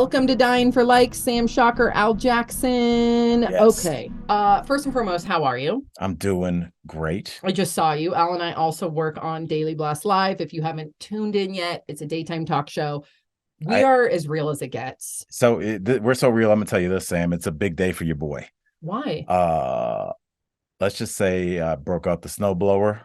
Welcome to Dying for Likes, Sam Schacher, Al Jackson. Yes. Okay. First and foremost, how are you? I'm doing great. I just saw you. Al and I also work on Daily Blast Live. If you haven't tuned in yet, it's a daytime talk show. We are as real as it gets. So we're so real. I'm gonna tell you this, Sam. It's a big day for your boy. Why? Let's just say I broke out the snowblower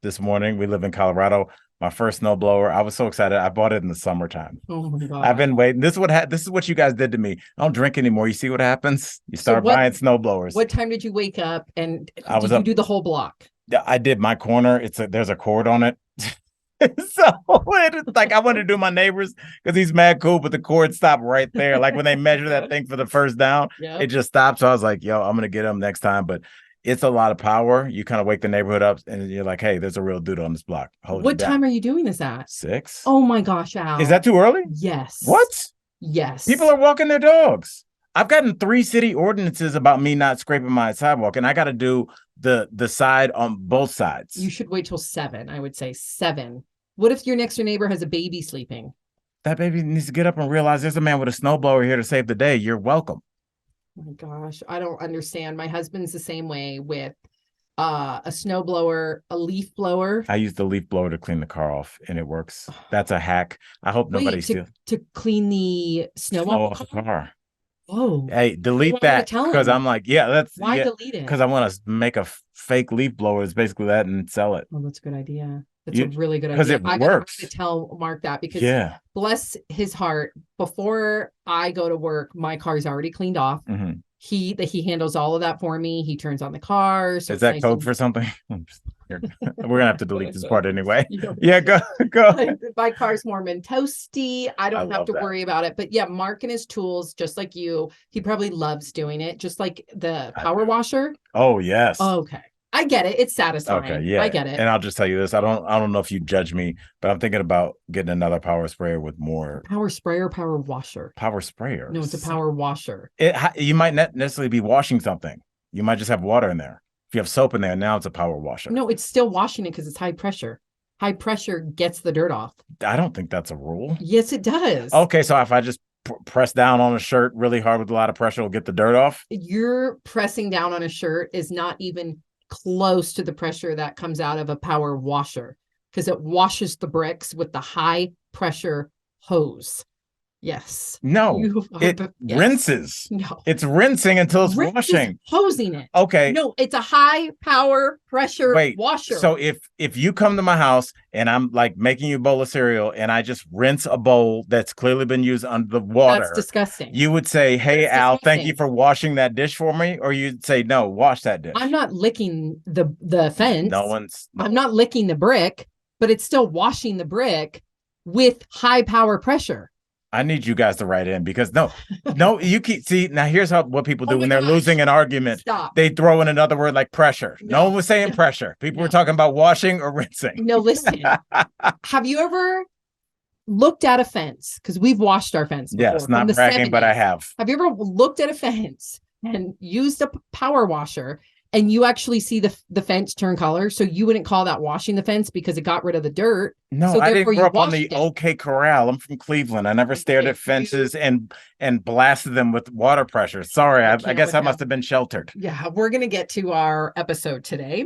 this morning. We live in Colorado. My first snowblower. I was so excited. I bought it in the summertime. Oh my God. I've been waiting. This is what you guys did to me. I don't drink anymore. You see what happens? You start buying snowblowers. What time did you wake up and did you do the whole block? I did my corner. There's a cord on it. So it's like I wanted to do my neighbors because he's mad cool, but the cord stopped right there. Like when they measure that thing for the first down, It just stopped. So I was like, yo, I'm gonna get him next time. But it's a lot of power. You kind of wake the neighborhood up and you're like, hey, there's a real dude on this block. What time are you doing this at? 6. Oh my gosh, Al. Is that too early? Yes. What? Yes. People are walking their dogs. I've gotten 3 city ordinances about me not scraping my sidewalk, and I got to do the side on both sides. You should wait till 7. I would say 7. What if your next door neighbor has a baby sleeping? That baby needs to get up and realize there's a man with a snowblower here to save the day. You're welcome. Oh my gosh, I don't understand. My husband's the same way with a snowblower, a leaf blower. I use the leaf blower to clean the car off, and it works. That's a hack. I hope nobody steals. To clean the snow off the car. Whoa. Hey, delete that because I'm like, delete it? Because I want to make a fake leaf blower. It's basically that and sell it. Oh, that's a good idea. That's a really good idea. Because it works. I got to tell Mark that because bless his heart, before I go to work, my car's already cleaned off. Mm-hmm. He handles all of that for me. He turns on the car. So is that code for something? We're gonna have to delete this part anyway. Yeah, go. My car's warm and toasty. I don't have to worry about it. But yeah, Mark and his tools, just like you, he probably loves doing it. Just like the power washer. Oh yes. Okay. I get it. It's satisfying. Okay, yeah. I get it. And I'll just tell you this. I don't know if you judge me, but I'm thinking about getting another power sprayer with more. Power sprayer, power washer. Power sprayer. No, it's a power washer. You might not necessarily be washing something. You might just have water in there. If you have soap in there, now it's a power washer. No, it's still washing it because it's high pressure. High pressure gets the dirt off. I don't think that's a rule. Yes, it does. Okay, so if I just press down on a shirt really hard with a lot of pressure, it'll get the dirt off? You're pressing down on a shirt is not even close to the pressure that comes out of a power washer because it washes the bricks with the high pressure hose. Yes. No, it rinses. No, it's rinsing until it's washing. Hosing it. Okay. No, it's a high power pressure washer. So if you come to my house and I'm like making you a bowl of cereal and I just rinse a bowl that's clearly been used under the water, that's disgusting. You would say, "Hey, Al, thank you for washing that dish for me," or you'd say, "No, wash that dish." I'm not licking the fence. I'm not licking the brick, but it's still washing the brick with high power pressure. I need you guys to write in because no, you keep now. Here's what people do when they're losing an argument. Stop. They throw in another word like pressure. No one was saying pressure. People were talking about washing or rinsing. No, listen. Have you ever looked at a fence? Because we've washed our fence before. Yes, not bragging, but I have. Have you ever looked at a fence and used a power washer and you actually see the fence turn color? So you wouldn't call that washing the fence because it got rid of the dirt. No, so I didn't grow up on the OK Corral. I'm from Cleveland. I never stared at fences and blasted them with water pressure. Sorry, I guess I must have been sheltered. Yeah, we're going to get to our episode today.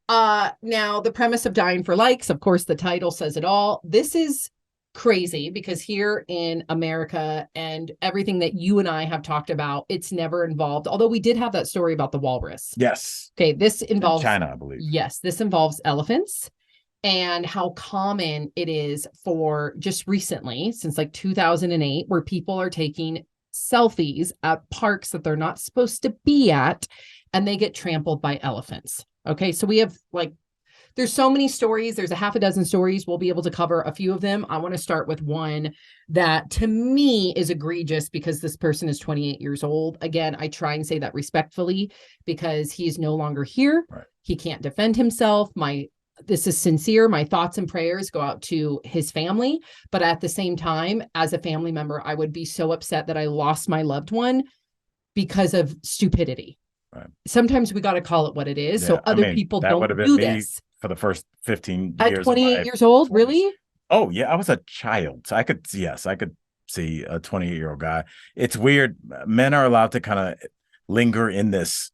Now, the premise of Dying for Likes, of course, the title says it all. This is crazy because here in America and everything that you and I have talked about, it's never involved. Although we did have that story about the walrus. Yes. Okay, this involves in China, I believe. Yes, this involves elephants and how common it is for just recently, since like 2008, where people are taking selfies at parks that they're not supposed to be at, and they get trampled by elephants. Okay, so we have there's so many stories. There's a half a dozen stories. We'll be able to cover a few of them. I want to start with one that to me is egregious because this person is 28 years old. Again, I try and say that respectfully because he's no longer here. Right. He can't defend himself. This is sincere. My thoughts and prayers go out to his family. But at the same time, as a family member, I would be so upset that I lost my loved one because of stupidity. Right. Sometimes we got to call it what it is. Yeah, so other people don't do this. For the first 15 years. At 28 years old, really? Oh, yeah. I was a child. So I could see a 28-year-old guy. It's weird. Men are allowed to kind of linger in this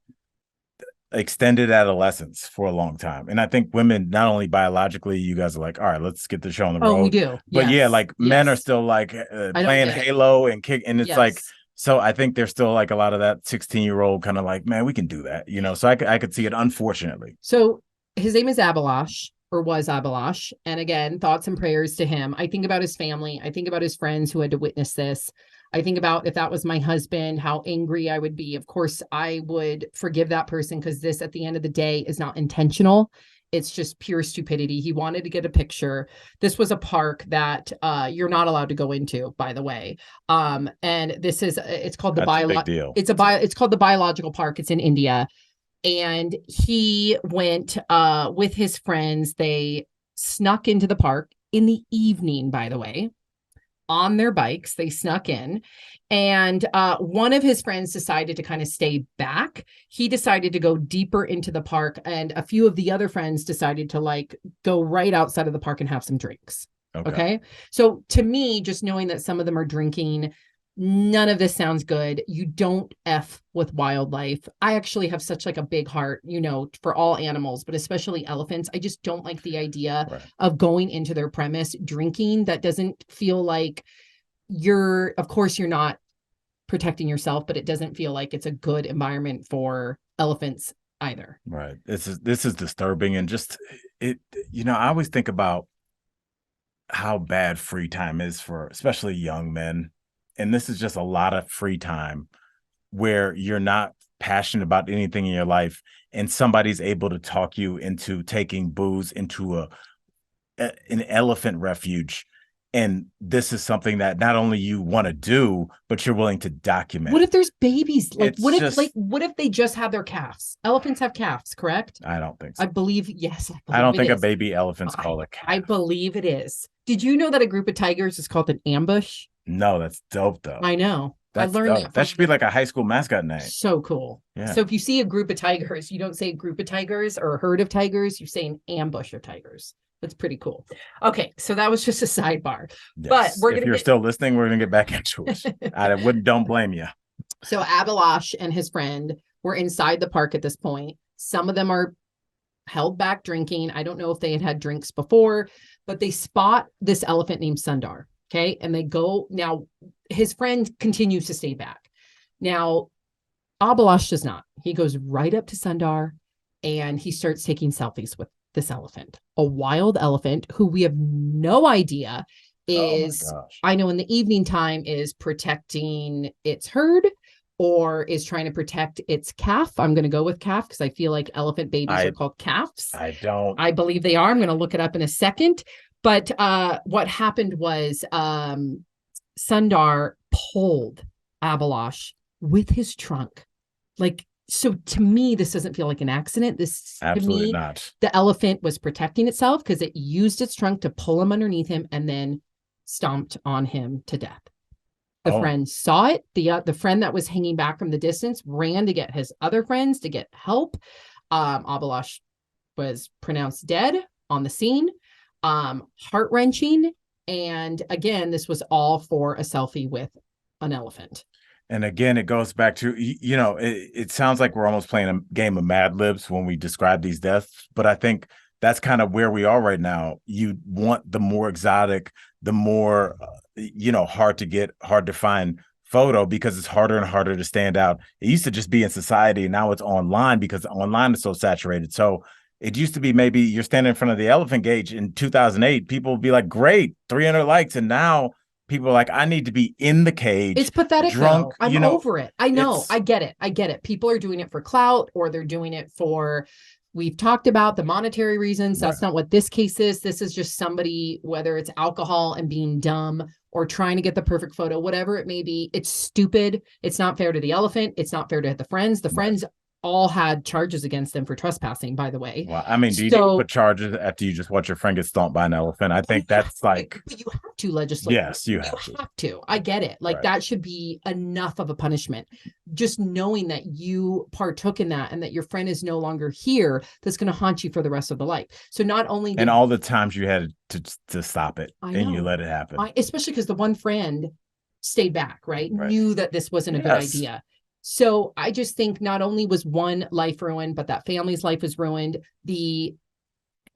extended adolescence for a long time. And I think women, not only biologically, you guys are like, all right, let's get the show on the road. Oh, we do. But yeah, like men are still like playing Halo and kick. And it's like, so I think there's still like a lot of that 16-year-old kind of like, man, we can do that, you know? So I could see it, unfortunately. So his name is Abalash, or was Abalash. And again, thoughts and prayers to him. I think about his family. I think about his friends who had to witness this. I think about if that was my husband, how angry I would be. Of course, I would forgive that person because this, at the end of the day, is not intentional. It's just pure stupidity. He wanted to get a picture. This was a park that you're not allowed to go into, by the way. And this is, it's called the it's called the Biological Park. It's in India. And he went with his friends. They snuck into the park in the evening, by the way, on their bikes. They snuck in, and one of his friends decided to kind of stay back. He decided to go deeper into the park, and a few of the other friends decided to like go right outside of the park and have some drinks. Okay. So to me, just knowing that some of them are drinking, none of this sounds good. You don't F with wildlife. I actually have such like a big heart, you know, for all animals, but especially elephants. I just don't like the idea of going into their premise, drinking. That doesn't feel like of course you're not protecting yourself, but it doesn't feel like it's a good environment for elephants either. Right. This is disturbing. And just you know, I always think about how bad free time is for especially young men. And this is just a lot of free time where you're not passionate about anything in your life, and somebody's able to talk you into taking booze into an elephant refuge. And this is something that not only you want to do, but you're willing to document. What if there's babies? Like, what if they just have their calves? Elephants have calves, correct? I don't think so. I believe, yes. I don't think a baby elephant's called a calf. I believe it is. Did you know that a group of tigers is called an ambush? No, that's dope though. I know. I learned that should be like a high school mascot name. So cool. Yeah. So if you see a group of tigers, you don't say group of tigers or a herd of tigers, you say an ambush of tigers. That's pretty cool. Okay, so that was just a sidebar. Yes. But if you're still listening, we're gonna get back into it. Don't blame you. So Abalash and his friend were inside the park at this point. Some of them are held back drinking. I don't know if they had drinks before, but they spot this elephant named Sundar. Okay. And they go. Now, his friend continues to stay back. Now, Abalash does not. He goes right up to Sundar and he starts taking selfies with this elephant, a wild elephant who we have no idea is, I know in the evening time, is protecting its herd or is trying to protect its calf. I'm going to go with calf because I feel like elephant babies are called calves. I believe they are. I'm going to look it up in a second. But what happened was Sundar pulled Abalash with his trunk. Like, so to me, this doesn't feel like an accident. This absolutely to me, not. The elephant was protecting itself because it used its trunk to pull him underneath him and then stomped on him to death. The friend saw it. The friend that was hanging back from the distance ran to get his other friends to get help. Abalash was pronounced dead on the scene. Heart-wrenching. And again, this was all for a selfie with an elephant. And again, it goes back to, you know, it sounds like we're almost playing a game of Mad Libs when we describe these deaths, but I think that's kind of where we are right now. You want the more exotic, the more, hard to find photo because it's harder and harder to stand out. It used to just be in society. Now it's online because online is so saturated. So it used to be maybe you're standing in front of the elephant cage in 2008. People would be like, great, 300 likes. And now people are like, I need to be in the cage. It's pathetic. Drunk. Though. I'm over it. I know. I get it. People are doing it for clout or they're doing it for, we've talked about the monetary reasons. That's not what this case is. This is just somebody, whether it's alcohol and being dumb or trying to get the perfect photo, whatever it may be. It's stupid. It's not fair to the elephant. It's not fair to the friends. The friends all had charges against them for trespassing, by the way. Well, I mean, do you put charges after you just watch your friend get stomped by an elephant? I think that's like... But you have to legislate. Yes, you have to. I get it. Like that should be enough of a punishment. Just knowing that you partook in that and that your friend is no longer here, that's going to haunt you for the rest of the life. So not only... And all the times you had to stop it and you let it happen. Especially because the one friend stayed back, right? Knew that this wasn't a good idea. So I just think not only was one life ruined, but that family's life was ruined. The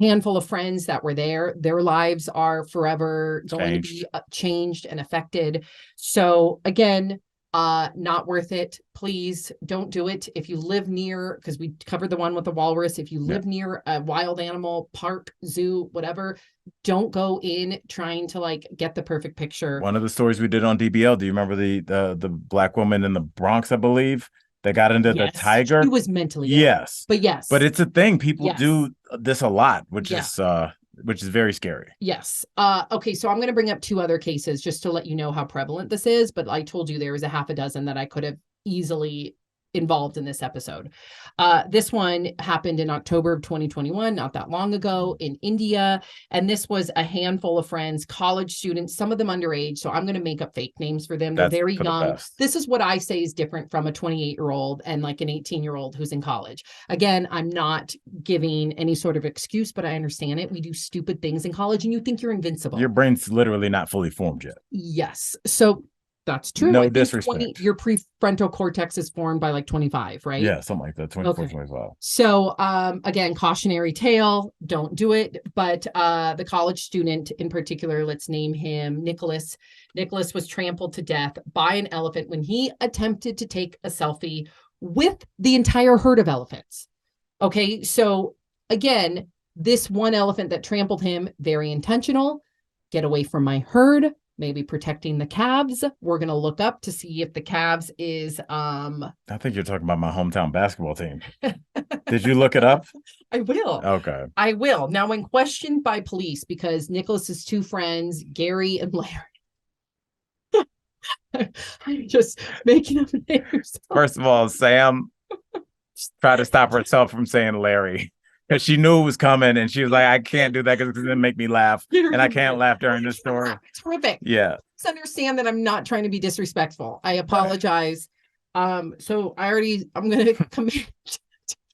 handful of friends that were there, their lives are forever going to be changed and affected. So again, not worth it. Please don't do it. If you live near, because we covered the one with the walrus, if you live near a wild animal park, zoo, whatever, don't go in trying to like get the perfect picture. One of the stories we did on DBL, do you remember the black woman in the Bronx, I believe, that got into the tiger? She was mentally ill. But it's a thing. People do this a lot, which is very scary. Yes. Okay, so I'm going to bring up 2 other cases just to let you know how prevalent this is, but I told you there was a half a dozen that I could have easily involved in this episode. This one happened in October of 2021, not that long ago, in India. And this was a handful of friends, college students, some of them underage. So I'm going to make up fake names for them. They're very young. This is what I say is different from a 28-year-old and like an 18-year-old who's in college. Again, I'm not giving any sort of excuse, but I understand it. We do stupid things in college and you think you're invincible. Your brain's literally not fully formed yet. Yes. So that's true. No disrespect. Your prefrontal cortex is formed by like 25, right? Yeah, something like that. 24, 25. So again, cautionary tale, don't do it. But the college student in particular, let's name him Nicholas. Nicholas was trampled to death by an elephant when he attempted to take a selfie with the entire herd of elephants. Okay, so again, this one elephant that trampled him, very intentional. Get away from my herd. Maybe protecting the calves. We're going to look up to see if the calves is I think you're talking about my hometown basketball team. Did you look it up? I will. Okay. I will. Now, when questioned by police, because Nicholas's 2 friends, Gary and Larry, I'm just making up names. First of all, Sam tried to stop herself from saying Larry. Because she knew it was coming, and she was like, I can't do that because it's going to make me laugh. And I can't laugh during this story. It's horrific. Yeah. Just understand that I'm not trying to be disrespectful. I apologize. So I'm going to commit to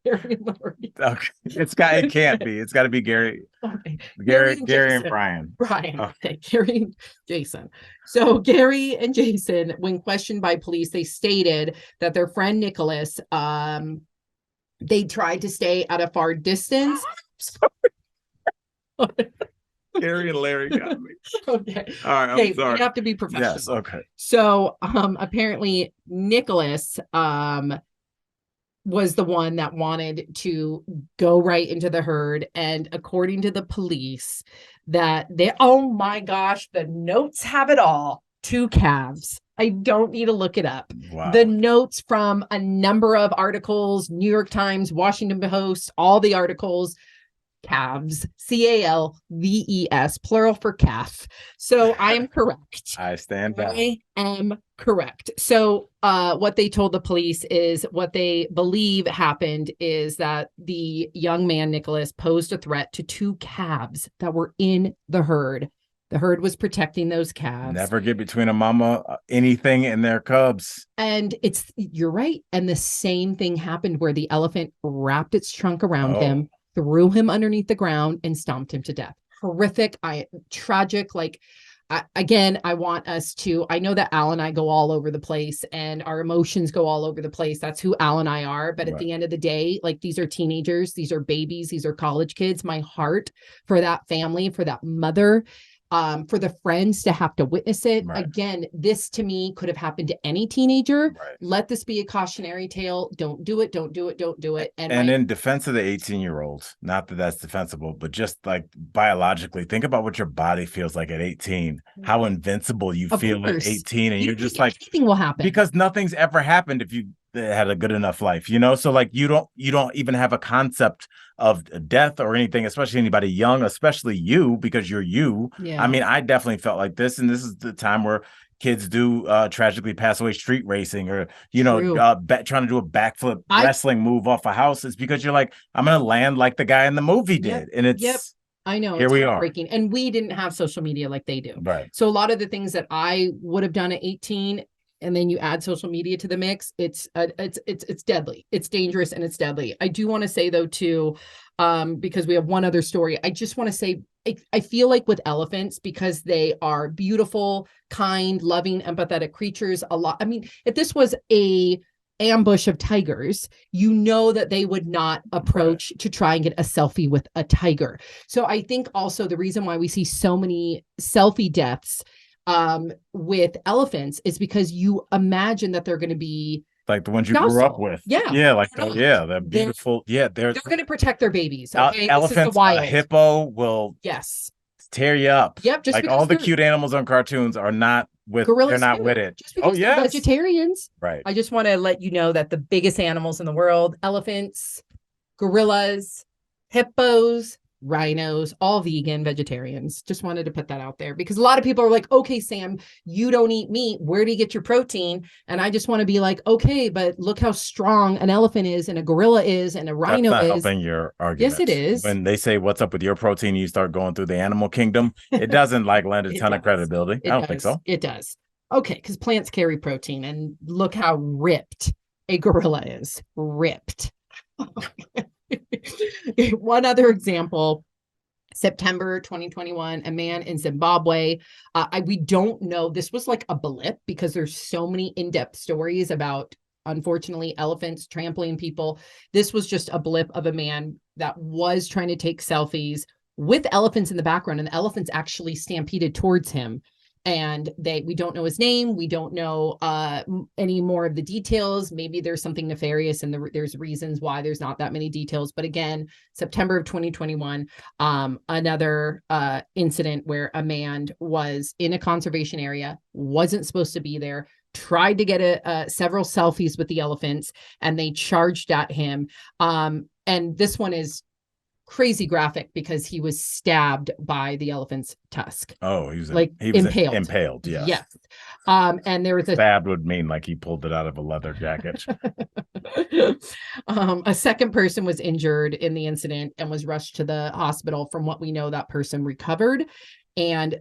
Gary and Larry. Okay. It can't be. It's got to be Gary. Okay. Gary and Brian. Okay. Gary and Jason. So Gary and Jason, when questioned by police, they stated that their friend Nicholas, they tried to stay at a far distance. Gary and Larry got me. Okay. All right. I'm sorry. We have to be professional. Yes. Okay. So apparently Nicholas was the one that wanted to go right into the herd. And according to the police, oh my gosh, the notes have it all. 2 calves. I don't need to look it up. Wow. The notes from a number of articles, New York Times, Washington Post, all the articles, calves, CALVES, plural for calf. So I am correct. I stand back. I am correct. So what they told the police is what they believe happened is that the young man, Nicholas, posed a threat to 2 calves that were in the herd. The herd was protecting those calves. Never get between a mama, anything, and their cubs. And you're right. And the same thing happened where the elephant wrapped its trunk around him, threw him underneath the ground, and stomped him to death. Horrific, tragic. Like, I want us to, I know that Al and I go all over the place and our emotions go all over the place. That's who Al and I are. But at the end of the day, like, these are teenagers, these are babies, these are college kids. My heart for that family, for that mother, for the friends to have to witness it. Right. Again, this to me could have happened to any teenager. Right. Let this be a cautionary tale. Don't do it. Don't do it. Don't do it. And in defense of the 18-year-olds, not that that's defensible, but just like biologically, think about what your body feels like at 18, how invincible you feel at 18. And you're just like, anything will happen because nothing's ever happened if you had a good enough life, so like you don't even have a concept of death or anything, especially anybody young, especially you, because you're you. I mean, I definitely felt like this, and this is the time where kids do tragically pass away street racing or trying to do a backflip wrestling move off a house. It's because you're like, I'm gonna land like the guy in the movie did. And it's I know. Here we are. And we didn't have social media like they do. Right. So a lot of the things that I would have done at 18, and then you add social media to the mix, it's deadly. It's dangerous and it's deadly. I do want to say though too, because we have one other story. I just want to say, I feel like with elephants, because they are beautiful, kind, loving, empathetic creatures. I mean, if this was a ambush of tigers, you know that they would not approach to try and get a selfie with a tiger. So I think also the reason why we see so many selfie deaths with elephants is because you imagine that they're going to be like the ones you grew up with. Yeah. Like, they're beautiful. They're going to protect their babies. Okay. Elephants, a hippo will tear you up. Yep. Just like all the cute animals on cartoons are not with gorillas. They're not with it. Just because they're vegetarians. Right. I just want to let you know that the biggest animals in the world, elephants, gorillas, hippos, rhinos, all vegan, vegetarians. Just wanted to put that out there because a lot of people are like, okay, Sam, you don't eat meat. Where do you get your protein? And I just want to be like, okay, but look how strong an elephant is and a gorilla is and a rhino That's not is. helping your argument. Yes, it is. When they say, what's up with your protein? You start going through the animal kingdom. It doesn't like lend a ton of credibility. I don't think so. It does. Okay. Because plants carry protein and look how ripped a gorilla is. Ripped. One other example, September 2021, a man in Zimbabwe. We don't know. This was like a blip because there's so many in-depth stories about, unfortunately, elephants trampling people. This was just a blip of a man that was trying to take selfies with elephants in the background, and the elephants actually stampeded towards him. And we don't know his name. We don't know any more of the details. Maybe there's something nefarious and there's reasons why there's not that many details. But again, September of 2021, another incident where a man was in a conservation area, wasn't supposed to be there, tried to get several selfies with the elephants, and they charged at him. And this one is crazy graphic because he was stabbed by the elephant's tusk. Oh, he was impaled. Impaled, yes. Yes. And there was stabbed would mean like he pulled it out of a leather jacket. A second person was injured in the incident and was rushed to the hospital. From what we know, that person recovered. And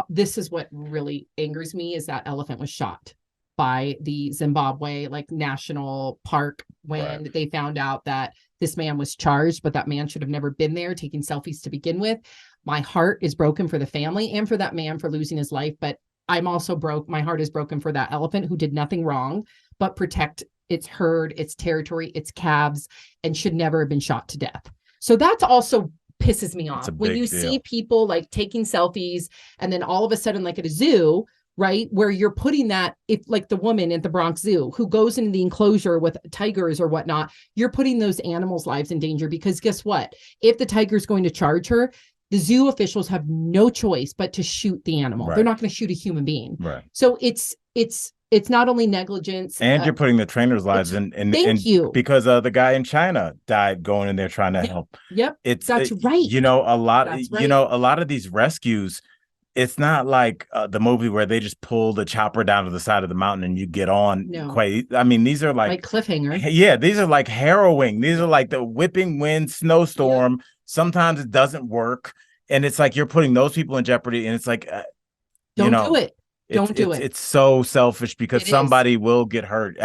this is what really angers me is that elephant was shot by the Zimbabwe national park when they found out that this man was charged, but that man should have never been there taking selfies to begin with. My heart is broken for the family and for that man for losing his life, but I'm also my heart is broken for that elephant who did nothing wrong but protect its herd, its territory, its calves, and should never have been shot to death. So that's also pisses me off when you see people taking selfies and then all of a sudden at a zoo, right, where you're putting that, if the woman at the Bronx Zoo who goes into the enclosure with tigers or whatnot, you're putting those animals' lives in danger because guess what? If the tiger's going to charge her, the zoo officials have no choice but to shoot the animal. They're not going to shoot a human being. Right. So it's not only negligence, and you're putting the trainers' lives in. Thank you, because the guy in China died going in there trying to help. Yep, that's right. A lot of these rescues. It's not like the movie where they just pull the chopper down to the side of the mountain and you get on. No. I mean, these are like cliffhanger. Yeah, these are harrowing. These are like the whipping wind, snowstorm. Yep. Sometimes it doesn't work. And it's like you're putting those people in jeopardy. And it's like, don't do it. Don't do it. It's so selfish because somebody will get hurt.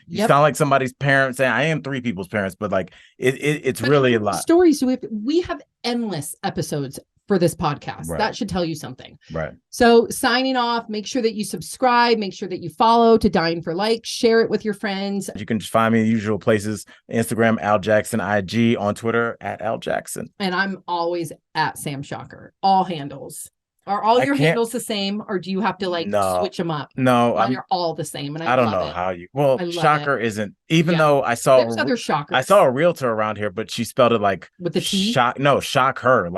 You sound like somebody's parents. Saying I am three people's parents, but it's really a lot. Stories. So we have endless episodes for this podcast. That should tell you something. Right. So signing off, make sure that you subscribe, make sure that you follow to Dying for Like, share it with your friends. You can just find me in the usual places: Instagram, Al Jackson, IG, on Twitter at Al Jackson. And I'm always at Sam Schacher, all handles. Are all your handles the same, or do you have to switch them up? No, they're all the same. And I don't know how you. Well, Schacher isn't. Even though I saw there's other Schachers. I saw a realtor around here, but she spelled it with the T. Shock her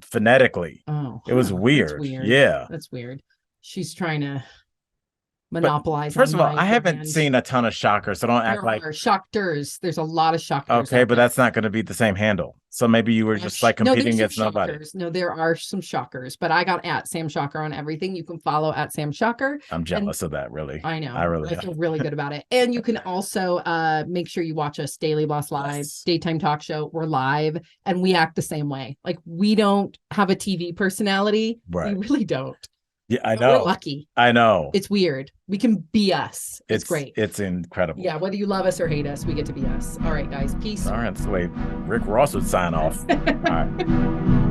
phonetically. Oh, it was weird. That's weird. Yeah, that's weird. She's trying to monopolize. First of all, I haven't seen a ton of Schachers, so don't act like Schachers. There's a lot of Schachers. Okay, but that's not going to be the same handle. So maybe you were just competing against nobody. No, there are some Schachers, but I got at Sam Schacher on everything. You can follow at Sam Schacher. I'm jealous of that, really. I know. I feel really good about it. And you can also make sure you watch us Daily Boss Live, daytime talk show. We're live and we act the same way. We don't have a TV personality. Right. We really don't. Yeah, I We're know. lucky. I know. It's weird. We can be us. It's great. It's incredible. Yeah, whether you love us or hate us, we get to be us. All right, guys. Peace. All right, that's the way Rick Ross would sign off. All right.